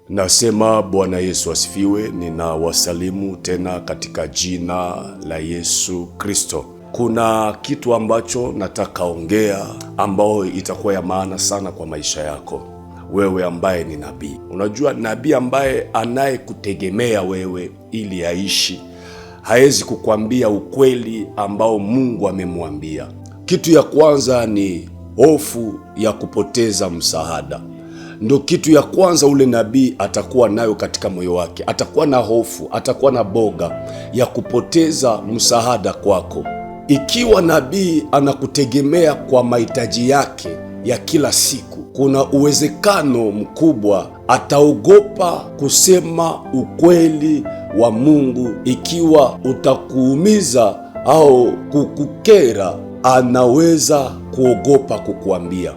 Nasema Bwana Yesu asifiwe. Ninawasalimu tena katika jina la Yesu Kristo. Kuna kitu ambacho nataka ongea ambao itakuwa ya maana sana kwa maisha yako wewe ambaye ni nabii. Unajua nabii ambaye anayekutegemea wewe ili aishi haezi kukwambia ukweli ambao Mungu amemwambia. Kitu ya kwanza ni hofu ya kupoteza msaada. Ndio kitu ya kwanza ule nabii atakuwa nayo katika moyo wake. Atakuwa na hofu, atakuwa na boga ya kupoteza msaada kwako. Ikiwa nabii anakutegemea kwa mahitaji yake ya kila siku, kuna uwezekano mkubwa ataogopa kusema ukweli wa Mungu. Ikiwa utakuumiza au kukukera, anaweza kuogopa kukuambia,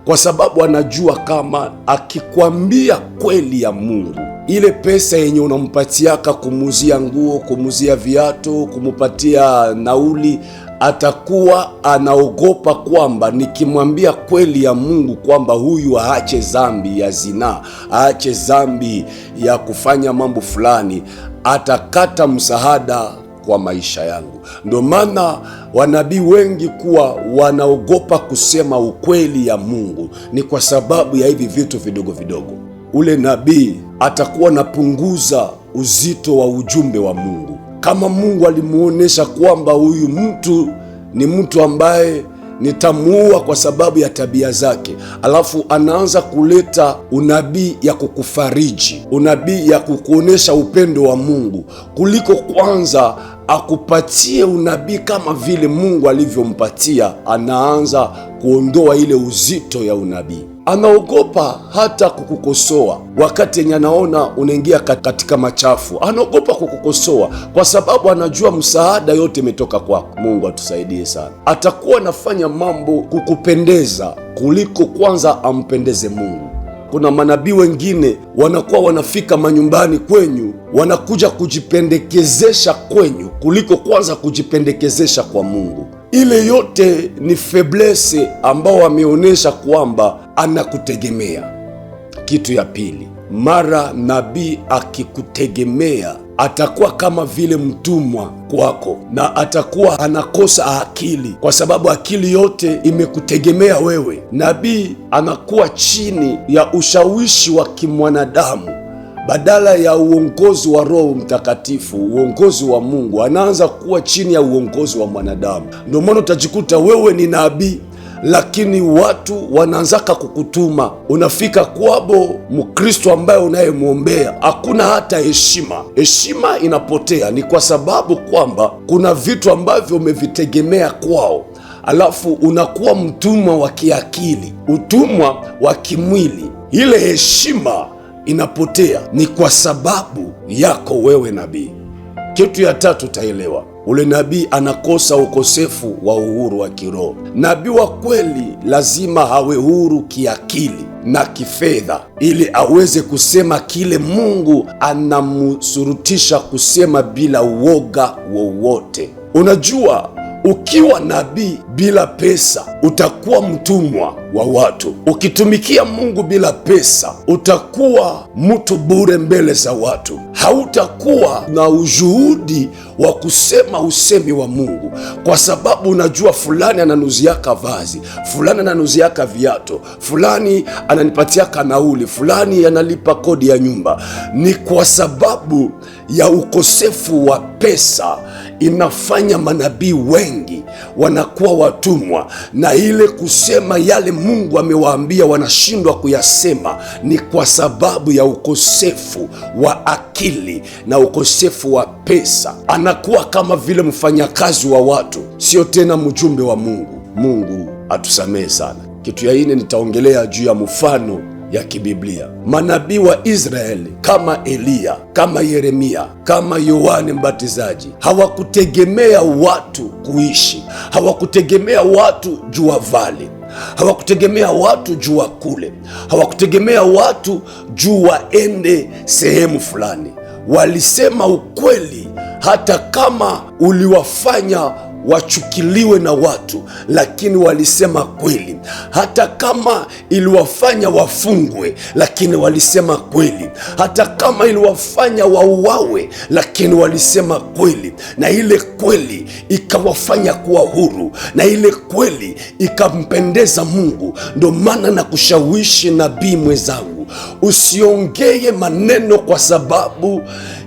kwa sababu anajua kama akikwambia kweli ya Mungu, ile pesa yenye unampatiaka kumuzia nguo, kumuzia viatu, kumupatia nauli, atakuwa anaogopa kwamba nikimwambia kweli ya Mungu kwamba huyu aache dhambi ya zinaa, aache dhambi ya kufanya mambo fulani, atakata msaada kwa maisha yangu. Ndio maana wanabii wengi kuwa wanaogopa kusema ukweli ya Mungu, ni kwa sababu ya hivi vitu vidogo vidogo. Ule nabii atakuwa napunguza uzito wa ujumbe wa Mungu. Kama Mungu alimuonesha kwamba huyu mtu ni mtu ambaye nitamuua kwa sababu ya tabia zake, alafu anaanza kuleta unabii ya kukufariji, unabii ya kukuonesha upendo wa Mungu, kuliko kwanza akupatie unabii kama vile Mungu alivyompatia, anaanza kuondoa ile uzito ya unabii. Anaogopa hata kukukosoa wakati yenye anaona unaingia katika machafu. Anaogopa kukukosoa kwa sababu anajua msaada yote imetoka kwako. Mungu atusaidie sana. Atakuwa anafanya mambo kukupendeza kuliko kwanza ampendeze Mungu. Kuna manabii wengine wanakuwa wanafika manyumbani kwenyu, wanakuja kujipendekezesha kwenyu kuliko kwanza kujipendekezesha kwa Mungu. Ile yote ni feblese ambao ameonyesha kwamba anakutegemea. Kitu ya pili, mara nabii akikutegemea atakuwa kama vile mtumwa kwako, na atakuwa anakosa akili kwa sababu akili yote imekutegemea wewe. Nabii anakuwa chini ya ushawishi wa kimwanadamu badala ya uongozi wa Roho Mtakatifu, uongozi wa Mungu. Anaanza kuwa chini ya uongozi wa mwanadamu. Ndio maana utajikuta wewe ni nabii, lakini watu wanaanzaka kukutuma. Unafika kwabo Mkristo ambaye unayemwombea, hakuna hata heshima. Heshima inapotea, ni kwa sababu kwamba kuna vitu ambavyo umevitegemea kwao, alafu unakuwa mtumwa wa kiakili, utumwa wa kimwili. Ile heshima inapotea, ni kwa sababu yako wewe nabii. Kitu ya tatu utaelewa, ule nabii anakosa ukosefu wa uhuru wa kiroho. Nabii wa kweli lazima awe huru kiakili na kifedha, ili aweze kusema kile Mungu anamsurutisha kusema bila uoga wowote. Unajua, ukiwa nabii bila pesa utakuwa mtumwa wa watu. Ukitumikia Mungu bila pesa utakuwa mtu bure mbele za watu. Hautakuwa na ushuhudi wa kusema usemi wa Mungu, kwa sababu unajua fulani ananuziaka vazi, fulani ananuziaka viatu, fulani ananipatiaka nauli, fulani analipa kodi ya nyumba. Ni kwa sababu ya ukosefu wa pesa inafanya manabii wengi wanakuwa watumwa, na ile kusema yale Mungu amewaambia wanashindwa kuyasema. Ni kwa sababu ya ukosefu wa akili na ukosefu wa pesa. Anakuwa kama vile mfanyakazi wa watu, sio tena mjumbe wa Mungu. Mungu atusamehe sana. Kitu ya ine, nitaongelea juu ya mfano ya kibiblia. Manabii wa Israeli kama Eliya, kama Yeremia, kama Yohane Mbatizaji hawakutegemea watu kuishi, hawakutegemea watu jua vale, hawakutegemea watu jua kule, hawakutegemea watu juu waende sehemu fulani. Walisema ukweli hata kama uliwafanya wachukiliwe na watu, lakini walisema kweli. Hata kama iliwafanya wafungwe, lakini walisema kweli. Hata kama iliwafanya wauawe, lakini walisema kweli, na ile kweli ikawafanya kuwa huru, na ile kweli ikampendeza Mungu. Ndio maana na kushawishi nabii mwenzangu, usiongee maneno kwa sababu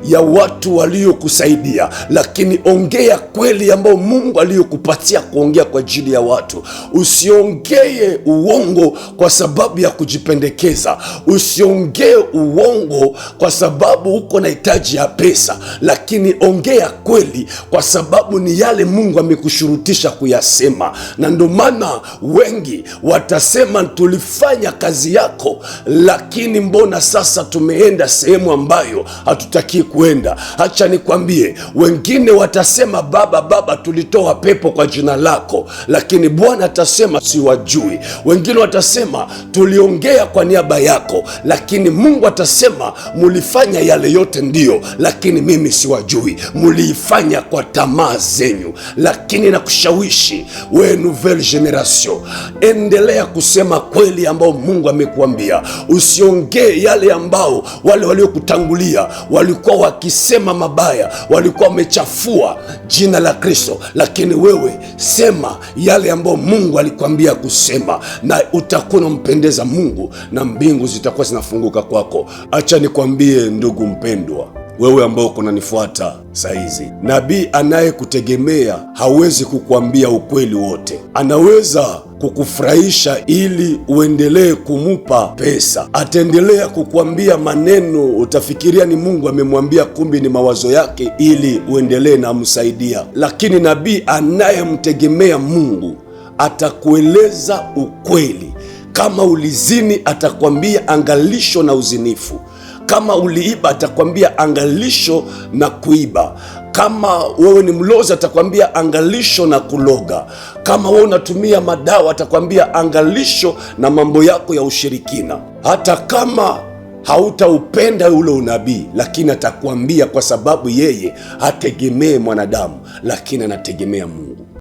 ya watu waliokusaidia, lakini ongea kweli ambayo Mungu aliyokupatia kuongea kwa ajili ya watu. Usiongee uongo kwa sababu ya kujipendekeza. Usiongee uongo kwa sababu uko na hitaji ya pesa, lakini ongea kweli kwa sababu ni yale Mungu amekushurutisha kuyasema. Na ndio maana wengi watasema, tulifanya kazi yako, lakini mbona sasa tumeenda sehemu ambayo hatutaki kuenda. Acha nikwambie, wengine watasema, baba, tulitoa pepo kwa jina lako, lakini Bwana atasema siwajui. Wengine watasema, tuliongea kwa niaba yako, lakini Mungu atasema, mulifanya yale yote ndio, lakini mimi siwajui, muliifanya kwa tamaa zenyu. Lakini nakushawishi we nouvelle generation, endelea kusema kweli ambao Mungu amekuambia. Usiongee yale ambao wale waliokutangulia walikuwa wakisema mabaya, walikuwa wamechafua jina la Kristo, lakini wewe sema yale ambayo Mungu alikwambia kusema, na utakuwa unampendeza Mungu na mbingu zitakuwa zinafunguka kwako. Acha nikwambie ndugu mpendwa, wewe ambao kunanifuata saizi, nabii anayekutegemea hawezi kukuambia ukweli wote. Anaweza kukufurahisha ili uendelee kumupa pesa. Ataendelea kukuambia maneno utafikiria ni Mungu amemwambia, kumbe ni mawazo yake, ili uendelee na msaidia. Lakini nabii anayemtegemea Mungu atakueleza ukweli. Kama ulizini, atakwambia angalisho na uzinifu. Kama uliiba, atakwambia angalisho na kuiba. Kama wewe ni mlozi, atakwambia angalisho na kuloga. Kama wewe unatumia madawa, atakwambia angalisho na mambo yako ya ushirikina. Hata kama hautaupenda ule unabii, lakini atakwambia, kwa sababu yeye hategemee mwanadamu, lakini anategemea Mungu.